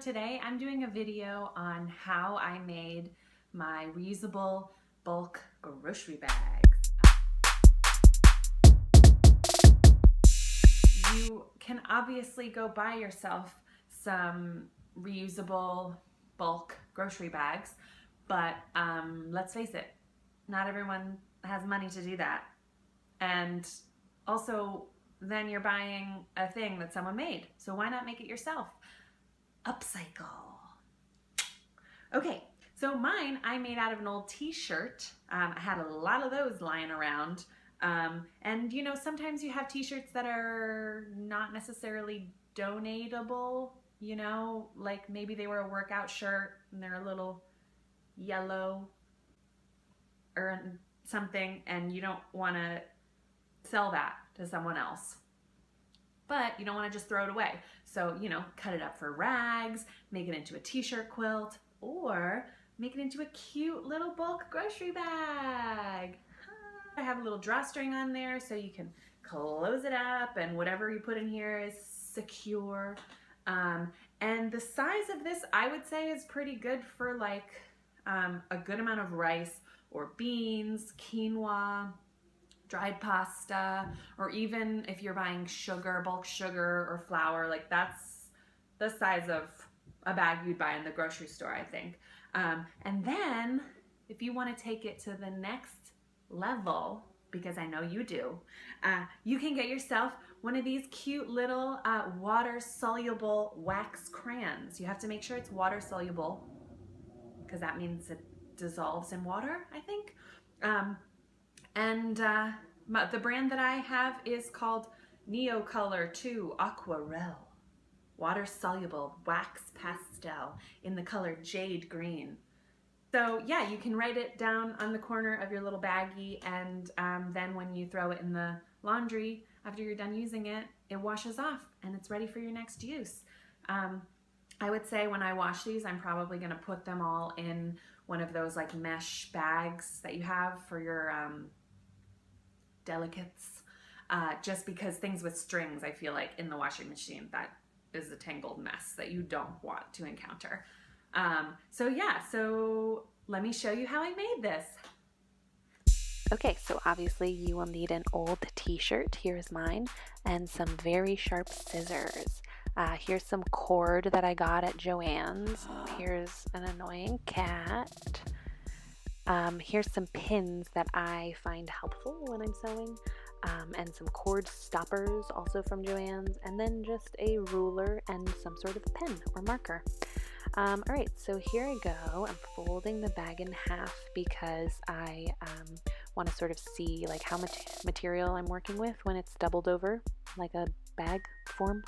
today I'm doing a video on how I made my reusable bulk grocery bags. You can obviously go buy yourself some reusable bulk grocery bags, but let's face it, not everyone has money to do that. And also, then you're buying a thing that someone made. So why not make it yourself? Upcycle. Okay, so mine I made out of an old t-shirt. I had a lot of those lying around. And you know, sometimes you have t-shirts that are not necessarily donatable, you know, like maybe they were a workout shirt and they're a little yellow or something, and you don't want to sell that to someone else. But you don't want to just throw it away. So, you know, cut it up for rags, make it into a t-shirt quilt, or make it into a cute little bulk grocery bag. I have a little drawstring on there so you can close it up and whatever you put in here is secure. And the size of this, I would say, is pretty good for like a good amount of rice or beans, quinoa, dried pasta, or even if you're buying sugar, bulk sugar or flour, like that's the size of a bag you'd buy in the grocery store, I think. And then if you want to take it to the next level, because I know you do, you can get yourself one of these cute little water soluble wax crayons. You have to make sure it's water soluble because that means it dissolves in water, I think. The brand that I have is called Neocolor 2 Aquarelle, water soluble wax pastel in the color jade green. So yeah, you can write it down on the corner of your little baggie, and then when you throw it in the laundry after you're done using it, it washes off and it's ready for your next use. I would say when I wash these, I'm probably going to put them all in one of those like mesh bags that you have for your delicates, just because things with strings, I feel like in the washing machine, that is a tangled mess that you don't want to encounter. So yeah, so let me show you how I made this. Okay, so obviously you will need an old t-shirt, here's mine, and some very sharp scissors. Here's some cord that I got at JoAnnes. Here's an annoying cat. Here's some pins that I find helpful when I'm sewing, and some cord stoppers also from JoAnnes, and then just a ruler and some sort of pen or marker. Alright, so here I go. I'm folding the bag in half because I want to sort of see like how much material I'm working with when it's doubled over like a bag form.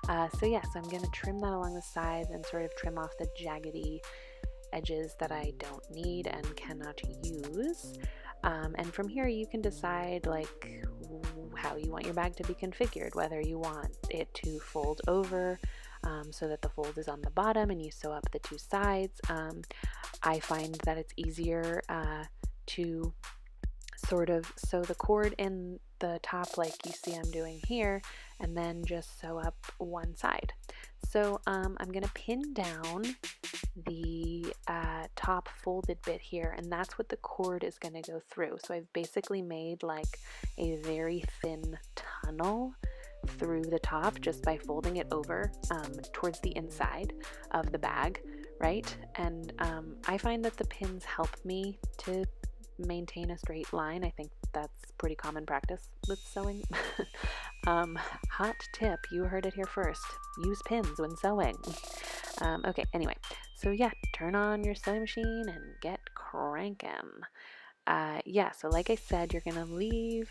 So I'm going to trim that along the sides and sort of trim off the jaggedy edges that I don't need and cannot use. And from here you can decide like how you want your bag to be configured, whether you want it to fold over so that the fold is on the bottom and you sew up the two sides. I find that it's easier to sort of sew the cord in the top like you see I'm doing here, and then just sew up one side. So I'm going to pin down the top folded bit here, and that's what the cord is going to go through. So I've basically made like a very thin tunnel through the top just by folding it over towards the inside of the bag, right? And I find that the pins help me to maintain a straight line. I think that's pretty common practice with sewing. Hot tip, you heard it here first. Use pins when sewing. Okay, anyway, so yeah, turn on your sewing machine and get cranking. So like I said, you're gonna leave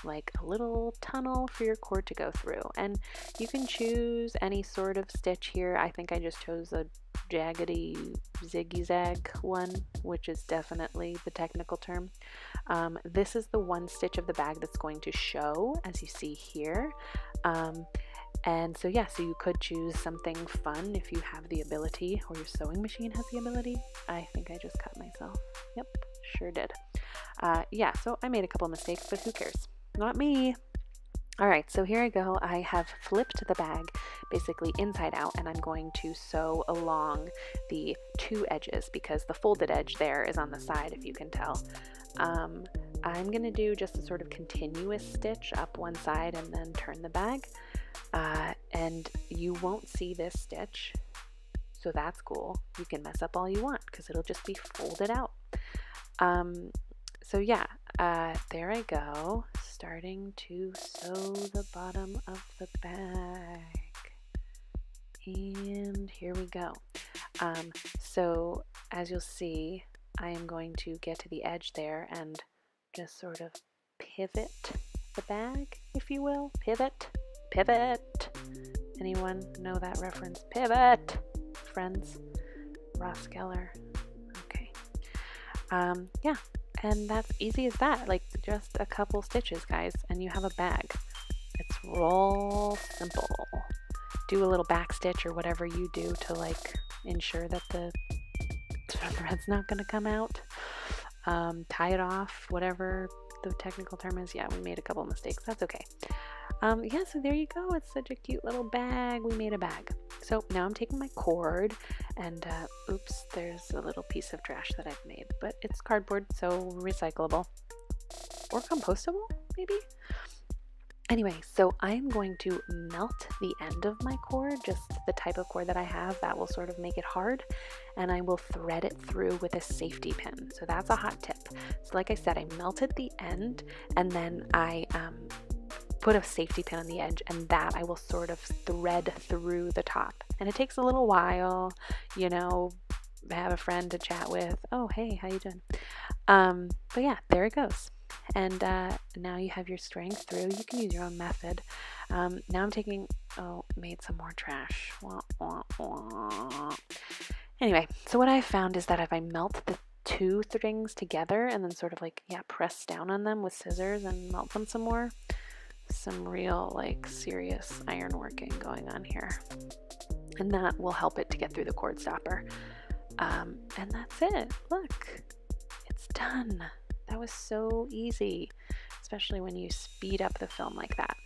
like a little tunnel for your cord to go through, and you can choose any sort of stitch here. I think I just chose a jaggedy zigzag one, which is definitely the technical term. This is the one stitch of the bag that's going to show, as you see here. So you could choose something fun if you have the ability, or your sewing machine has the ability. I think I just cut myself. Yep, sure did. So I made a couple mistakes, but who cares? Not me. All right, so here I go. I have flipped the bag basically inside out, and I'm going to sew along the two edges because the folded edge there is on the side, if you can tell. Um, I'm going to do just a sort of continuous stitch up one side and then turn the bag. And you won't see this stitch, so that's cool. You can mess up all you want because it'll just be folded out. Um, so yeah, there I go, starting to sew the bottom of the bag. And here we go. So as you'll see, I am going to get to the edge there and just sort of pivot the bag, if you will. Pivot, pivot. Anyone know that reference? Pivot, friends. Ross Geller. Okay. Yeah, and that's easy as that. Like just a couple stitches, guys, and you have a bag. It's real simple. Do a little back stitch or whatever you do to like ensure that the thread's not going to come out. Tie it off, whatever the technical term is. Yeah, we made a couple mistakes. That's okay. Yeah, so there you go. It's such a cute little bag. We made a bag. So now I'm taking my cord and oops, there's a little piece of trash that I've made, but it's cardboard, so recyclable or compostable, maybe. Anyway, so I'm going to melt the end of my cord, just the type of cord that I have that will sort of make it hard, and I will thread it through with a safety pin. So that's a hot tip. So like I said, I melted the end and then I put a safety pin on the edge, and that I will sort of thread through the top. And it takes a little while, you know, have a friend to chat with. Oh, hey, how you doing? But yeah, there it goes. And now you have your string through. You can use your own method. Now I'm taking, made some more trash. Wah, wah, wah. Anyway, so what I found is that if I melt the two strings together and then sort of like, yeah, press down on them with scissors and melt them some more, some real like serious iron working going on here. And that will help it to get through the cord stopper. And that's it. Look, it's done. That was so easy, especially when you speed up the film like that.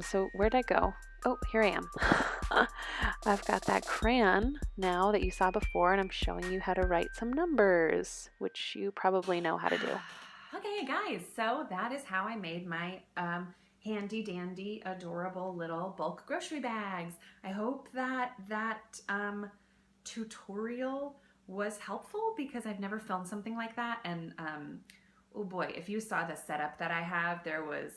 So where'd I go? Oh, here I am. I've got that crayon now that you saw before, and I'm showing you how to write some numbers, which you probably know how to do. Okay, guys, so that is how I made my handy dandy, adorable little bulk grocery bags. I hope that tutorial was helpful because I've never filmed something like that. And oh boy, if you saw the setup that I have, there was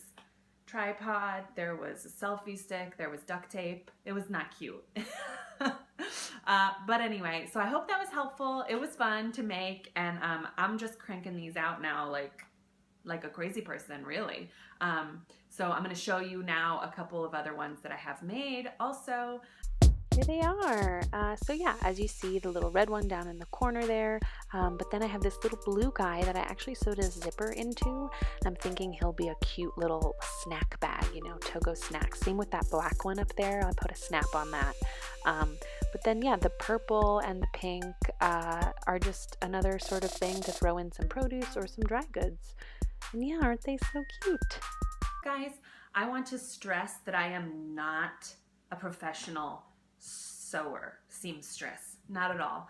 tripod, there was a selfie stick, there was duct tape. It was not cute. But anyway, so I hope that was helpful. It was fun to make, and I'm just cranking these out now like a crazy person, really. So I'm going to show you now a couple of other ones that I have made also. Here they are. So yeah, as you see, the little red one down in the corner there, but then I have this little blue guy that I actually sewed a zipper into. I'm thinking he'll be a cute little snack bag, you know, Togo snacks. Same with that black one up there. I put a snap on that. But then yeah, the purple and the pink are just another sort of thing to throw in some produce or some dry goods. And yeah, aren't they so cute? Guys, I want to stress that I am not a professional sewer, seamstress, not at all.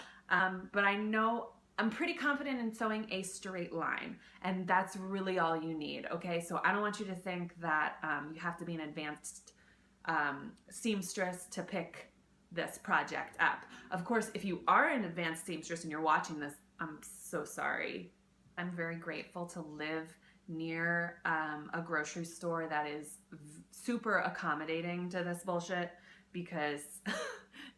But I know I'm pretty confident in sewing a straight line, and that's really all you need, okay? So I don't want you to think that you have to be an advanced seamstress to pick this project up. Of course, if you are an advanced seamstress and you're watching this, I'm so sorry. I'm very grateful to live near a grocery store that is super accommodating to this bullshit, because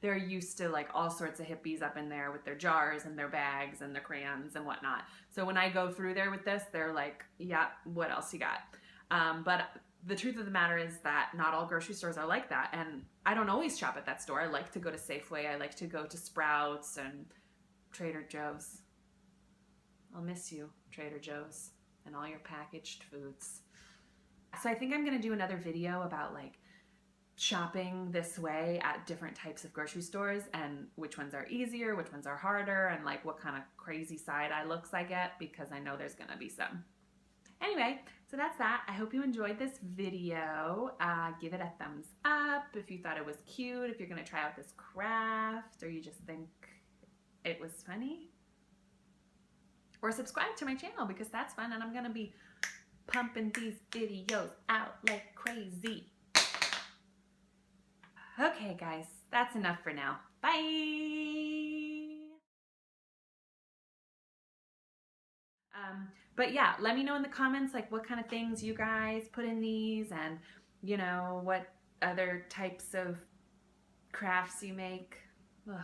they're used to like all sorts of hippies up in there with their jars and their bags and their crayons and whatnot. So when I go through there with this, they're like, yeah, what else you got? But the truth of the matter is that not all grocery stores are like that. And I don't always shop at that store. I like to go to Safeway. I like to go to Sprouts and Trader Joe's. I'll miss you, Trader Joe's, and all your packaged foods. So I think I'm going to do another video about like shopping this way at different types of grocery stores and which ones are easier, which ones are harder, and like what kind of crazy side eye looks I get, because I know there's going to be some. Anyway, so that's that. I hope you enjoyed this video. Give it a thumbs up if you thought it was cute, if you're going to try out this craft, or you just think it was funny. Or subscribe to my channel because that's fun, and I'm going to be pumping these videos out like crazy. Okay, guys, that's enough for now. Bye! But yeah, let me know in the comments like what kind of things you guys put in these, and you know what other types of crafts you make. Ugh.